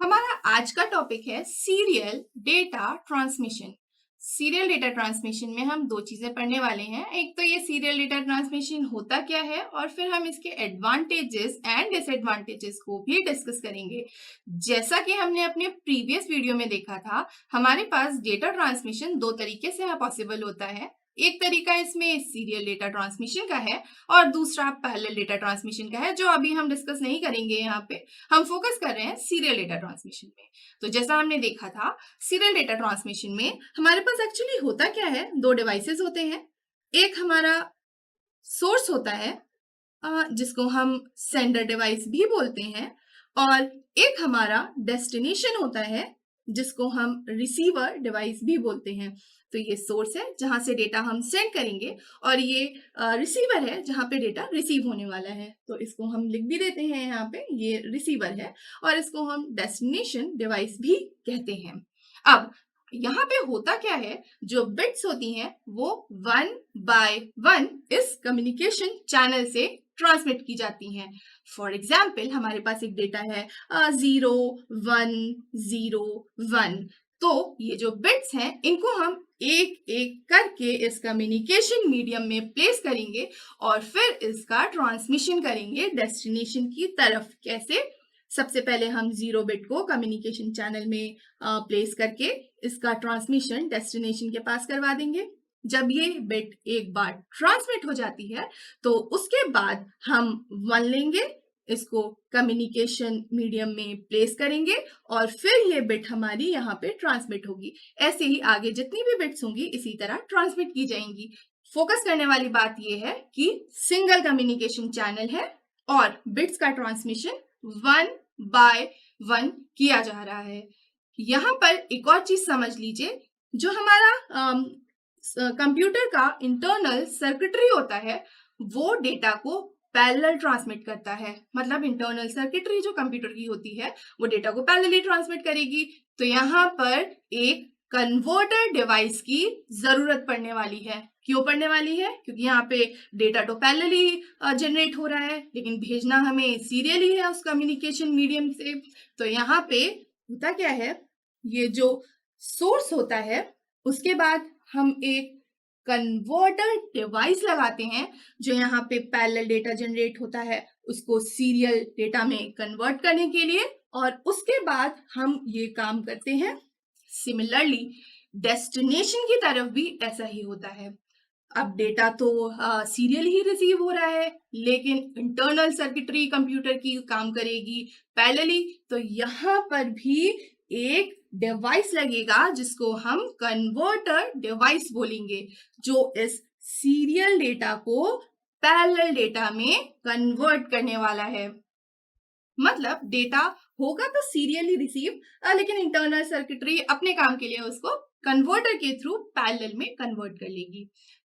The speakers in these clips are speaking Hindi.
हमारा आज का टॉपिक है serial data transmission. Serial data transmission में हम दो चीजें पढ़ने वाले हैं। एक तो ये सीरियल डेटा ट्रांसमिशन होता क्या है और फिर हम इसके एडवांटेजेस एंड डिसएडवांटेजेस को भी डिस्कस करेंगे। जैसा कि हमने अपने प्रीवियस वीडियो में देखा था, हमारे पास डेटा ट्रांसमिशन दो तरीके से पॉसिबल होता है। एक तरीका इसमें सीरियल डेटा ट्रांसमिशन का है और दूसरा पैरेलल डेटा ट्रांसमिशन का है, जो अभी हम डिस्कस नहीं करेंगे। यहाँ पे हम फोकस कर रहे हैं सीरियल डेटा ट्रांसमिशन में। तो जैसा हमने देखा था, सीरियल डेटा ट्रांसमिशन में हमारे पास एक्चुअली होता क्या है, दो डिवाइसेस होते हैं। एक हमारा सोर्स होता है जिसको हम सेंडर डिवाइस भी बोलते हैं, और एक हमारा डेस्टिनेशन होता है जिसको हम रिसीवर डिवाइस भी बोलते हैं। तो ये सोर्स है जहां से डेटा हम सेंड करेंगे और ये रिसीवर है जहां पे डेटा रिसीव होने वाला है। तो इसको हम लिख भी देते हैं यहाँ पे, ये रिसीवर है और इसको हम डेस्टिनेशन डिवाइस भी कहते हैं। अब यहाँ पे होता क्या है, जो बिट्स होती हैं वो 1 by 1 इस कम्युनिकेशन चैनल से ट्रांसमिट की जाती हैं। फॉर एग्जाम्पल हमारे पास एक डेटा है 0 1 0 1। तो ये जो बिट्स हैं इनको हम एक एक करके इस कम्युनिकेशन मीडियम में प्लेस करेंगे और फिर इसका ट्रांसमिशन करेंगे डेस्टिनेशन की तरफ। कैसे? सबसे पहले हम 0 बिट को कम्युनिकेशन चैनल में प्लेस करके इसका ट्रांसमिशन डेस्टिनेशन के पास करवा देंगे। जब ये बिट एक बार ट्रांसमिट हो जाती है तो उसके बाद हम 1 लेंगे, इसको कम्युनिकेशन मीडियम में प्लेस करेंगे और फिर ये बिट हमारी यहाँ पे ट्रांसमिट होगी। ऐसे ही आगे जितनी भी बिट्स होंगी इसी तरह ट्रांसमिट की जाएंगी। फोकस करने वाली बात यह है कि सिंगल कम्युनिकेशन चैनल है और बिट्स का ट्रांसमिशन 1 by 1 किया जा रहा है। यहाँ पर एक और चीज समझ लीजिए, जो हमारा कंप्यूटर का इंटरनल सर्किटरी होता है वो डेटा को पैरेलल ट्रांसमिट करता है। मतलब इंटरनल सर्किटरी जो कंप्यूटर की होती है वो डेटा को पैरेलली ट्रांसमिट करेगी। तो यहाँ पर एक कन्वर्टर डिवाइस की जरूरत पड़ने वाली है। क्यों पड़ने वाली है? क्योंकि यहाँ पे डेटा तो पैरेलली जनरेट हो रहा है लेकिन भेजना हमें सीरियली है उस कम्युनिकेशन मीडियम से। तो यहाँ पे होता क्या है, ये जो सोर्स होता है उसके बाद हम एक कन्वर्टर डिवाइस लगाते हैं जो यहाँ पे पैरेलल डेटा जनरेट होता है उसको सीरियल डेटा में कन्वर्ट करने के लिए, और उसके बाद हम ये काम करते हैं। सिमिलरली डेस्टिनेशन की तरफ भी ऐसा ही होता है। अब डेटा तो सीरियल ही रिसीव हो रहा है लेकिन इंटरनल सर्किटरी कंप्यूटर की काम करेगी पैरेलली। तो यहाँ पर भी एक डिवाइस लगेगा जिसको हम कन्वर्टर डिवाइस बोलेंगे, जो इस सीरियल डेटा को पैरेलल डेटा में कन्वर्ट करने वाला है। मतलब डेटा होगा तो सीरियली रिसीव, लेकिन इंटरनल सर्किटरी अपने काम के लिए उसको कन्वर्टर के थ्रू पैरेलल में कन्वर्ट कर लेगी।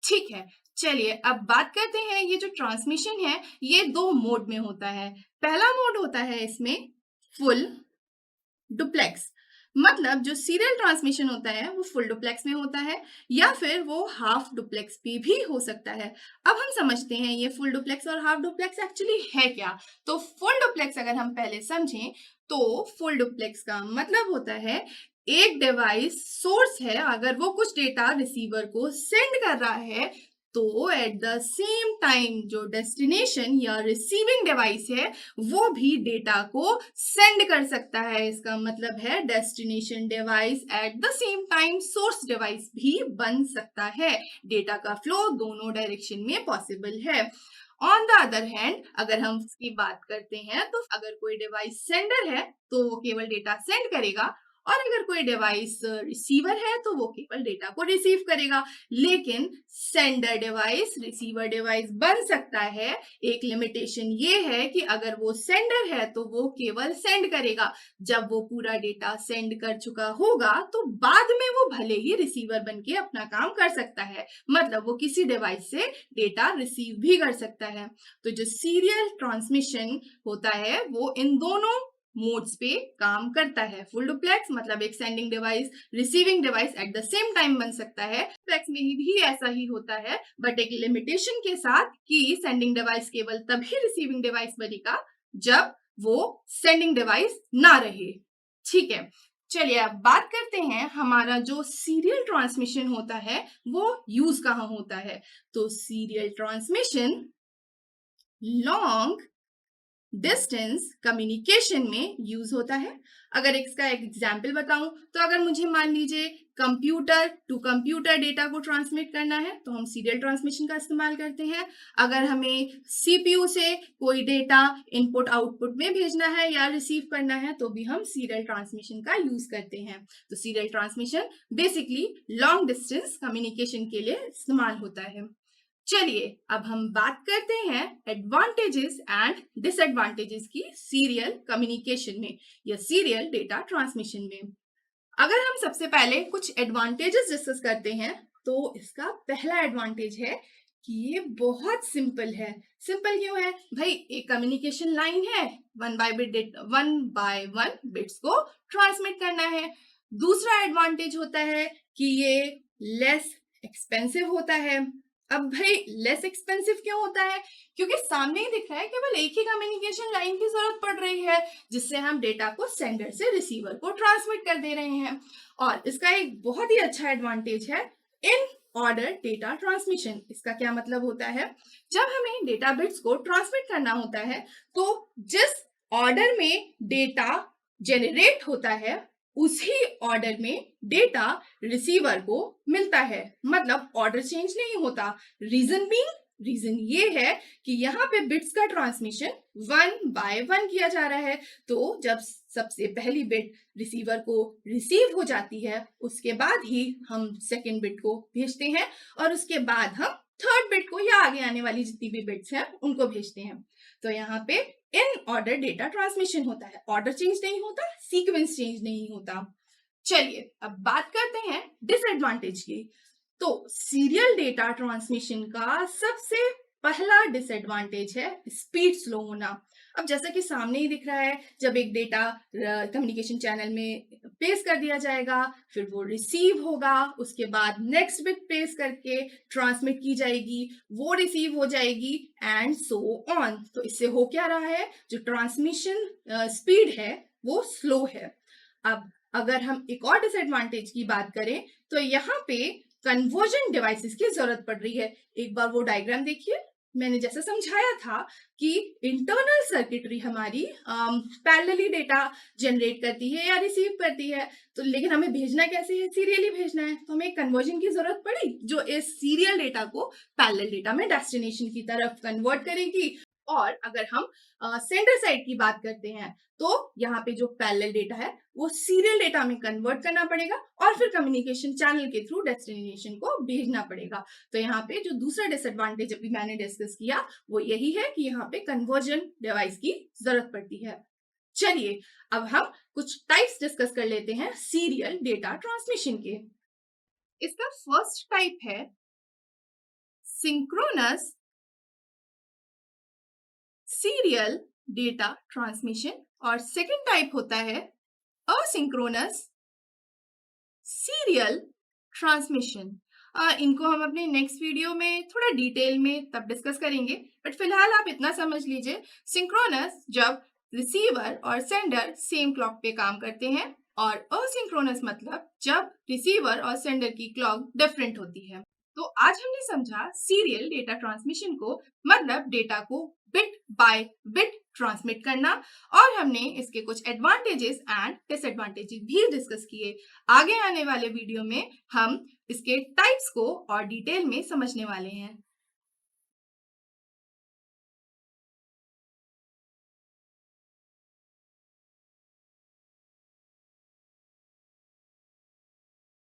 ठीक है, चलिए अब बात करते हैं। ये जो ट्रांसमिशन है ये दो मोड में होता है। पहला मोड होता है इसमें फुल डुप्लेक्स। मतलब जो सीरियल ट्रांसमिशन होता है वो फुल डुप्लेक्स में होता है या फिर वो हाफ डुप्लेक्स पे भी हो सकता है। अब हम समझते हैं ये फुल डुप्लेक्स और हाफ डुप्लेक्स एक्चुअली है क्या। तो फुल डुप्लेक्स अगर हम पहले समझें तो फुल डुप्लेक्स का मतलब होता है एक डिवाइस सोर्स है, अगर वो कुछ डेटा रिसीवर को सेंड कर रहा है तो एट द सेम टाइम जो डेस्टिनेशन या रिसीविंग डिवाइस है वो भी डेटा को सेंड कर सकता है। इसका मतलब है destination device at the same time source device भी बन सकता है। डेटा का फ्लो दोनों डायरेक्शन में पॉसिबल है। ऑन द अदर हैंड अगर हम इसकी बात करते हैं तो अगर कोई डिवाइस सेंडर है तो वो केवल डेटा सेंड करेगा और अगर कोई डिवाइस रिसीवर है तो वो केवल डेटा को रिसीव करेगा। लेकिन सेंडर डिवाइस रिसीवर डिवाइस बन सकता है। एक लिमिटेशन ये है कि अगर वो सेंडर है तो वो केवल सेंड करेगा। जब वो पूरा डेटा सेंड कर चुका होगा तो बाद में वो भले ही रिसीवर बन के अपना काम कर सकता है। मतलब वो किसी डिवाइस से डेटा रिसीव भी कर सकता है। तो जो सीरियल ट्रांसमिशन होता है वो इन दोनों मोड्स पे काम करता है। फुल डुप्लेक्स मतलब एक sending device receiving device at the same time बन सकता है। डुप्लेक्स में ही भी ऐसा ही होता है बट एक लिमिटेशन के साथ कि सेंडिंग डिवाइस केवल तभी रिसीविंग डिवाइस बनेगा जब वो सेंडिंग डिवाइस ना रहे। ठीक है, चलिए अब बात करते हैं हमारा जो सीरियल ट्रांसमिशन होता है वो यूज कहाँ होता है। तो serial transmission long distance communication में यूज होता है। अगर इसका एक एग्जाम्पल बताऊं तो अगर मुझे मान लीजिए कंप्यूटर टू कंप्यूटर डेटा को ट्रांसमिट करना है तो हम सीरियल ट्रांसमिशन का इस्तेमाल करते हैं। अगर हमें सीपीयू से कोई डेटा इनपुट आउटपुट में भेजना है या रिसीव करना है तो भी हम सीरियल ट्रांसमिशन का यूज करते हैं। तो serial transmission basically long distance communication के लिए इस्तेमाल होता है। चलिए अब हम बात करते हैं एडवांटेजेस एंड डिसएडवांटेजेस की सीरियल कम्युनिकेशन में या सीरियल डेटा ट्रांसमिशन में। अगर हम सबसे पहले कुछ एडवांटेजेस डिस्कस करते हैं तो इसका पहला एडवांटेज है कि ये बहुत सिंपल है। सिंपल क्यों है भाई, एक कम्युनिकेशन लाइन है, वन बाय वन बिट्स को ट्रांसमिट करना है। दूसरा एडवांटेज होता है कि ये लेस एक्सपेंसिव होता है। अब भाई लेस एक्सपेंसिव क्यों होता है, क्योंकि सामने ही दिख रहा है केवल एक ही कम्युनिकेशन लाइन की जरूरत पड़ रही है जिससे हम डेटा को सेंडर से रिसीवर को ट्रांसमिट कर दे रहे हैं। और इसका एक बहुत ही अच्छा एडवांटेज है इन ऑर्डर डेटा ट्रांसमिशन। इसका क्या मतलब होता है, जब हमें डेटा बिट्स को ट्रांसमिट करना होता है तो जिस ऑर्डर में डेटा जेनरेट होता है उसी ऑर्डर में डेटा रिसीवर को मिलता है, मतलब ऑर्डर चेंज नहीं होता। रीजन ये है कि यहाँ पे बिट्स का ट्रांसमिशन वन बाय वन किया जा रहा है। तो जब सबसे पहली बिट रिसीवर को रिसीव हो जाती है उसके बाद ही हम सेकेंड बिट को भेजते हैं और उसके बाद हम थर्ड बिट को या आगे आने वाली जितनी भी बिट्स हैं उनको भेजते हैं। तो यहाँ पे इन ऑर्डर डेटा ट्रांसमिशन होता है, ऑर्डर चेंज नहीं होता, सीक्वेंस चेंज नहीं होता। चलिए अब बात करते हैं डिसएडवांटेज की। तो सीरियल डेटा ट्रांसमिशन का सबसे पहला डिसएडवांटेज है स्पीड स्लो होना। अब जैसा कि सामने ही दिख रहा है, जब एक डेटा कम्युनिकेशन चैनल में पेश कर दिया जाएगा फिर वो रिसीव होगा, उसके बाद नेक्स्ट बिट पेश करके ट्रांसमिट की जाएगी, वो रिसीव हो जाएगी एंड सो ऑन। तो इससे हो क्या रहा है, जो ट्रांसमिशन स्पीड है वो स्लो है। अब अगर हम एक और डिसएडवांटेज की बात करें तो यहाँ पे कन्वर्जन डिवाइसेस की जरूरत पड़ रही है। एक बार वो डायग्राम देखिए, मैंने जैसे समझाया था कि इंटरनल सर्किटरी हमारी पैरेलली डेटा जनरेट करती है या रिसीव करती है, तो लेकिन हमें भेजना कैसे है, सीरियली भेजना है। तो हमें कन्वर्जन की जरूरत पड़ी जो इस सीरियल डेटा को पैरेलल डेटा में डेस्टिनेशन की तरफ कन्वर्ट करेगी। और अगर हम सेंडर साइड की बात करते हैं तो यहाँ पे जो पैरेलल डेटा है वो सीरियल डेटा में कन्वर्ट करना पड़ेगा और फिर कम्युनिकेशन चैनल के थ्रू डेस्टिनेशन को भेजना पड़ेगा। तो यहाँ पे जो दूसरा डिसएडवांटेज अभी मैंने डिस्कस किया वो यही है कि यहाँ पे कन्वर्जन डिवाइस की जरूरत पड़ती है। चलिए अब हम कुछ टाइप्स डिस्कस कर लेते हैं सीरियल डेटा ट्रांसमिशन के। इसका फर्स्ट टाइप है सिंक्रोनस सीरियल डेटा ट्रांसमिशन और सेकंड टाइप होता है असिंक्रोनस सीरियल ट्रांसमिशन। इनको हम अपने नेक्स्ट वीडियो में थोड़ा डिटेल में तब डिस्कस करेंगे, बट फिलहाल आप इतना समझ लीजिए, सिंक्रोनस जब रिसीवर और सेंडर सेम क्लॉक पे काम करते हैं और असिंक्रोनस मतलब जब रिसीवर और सेंडर की क्लॉक डिफरेंट होती है। तो आज हमने समझा सीरियल डेटा ट्रांसमिशन को मतलब डेटा को बिट बाय बिट ट्रांसमिट करना, और हमने इसके कुछ एडवांटेजेस एंड डिसएडवांटेजेस भी डिस्कस किए। आगे आने वाले वीडियो में हम इसके टाइप्स को और डिटेल में समझने वाले हैं।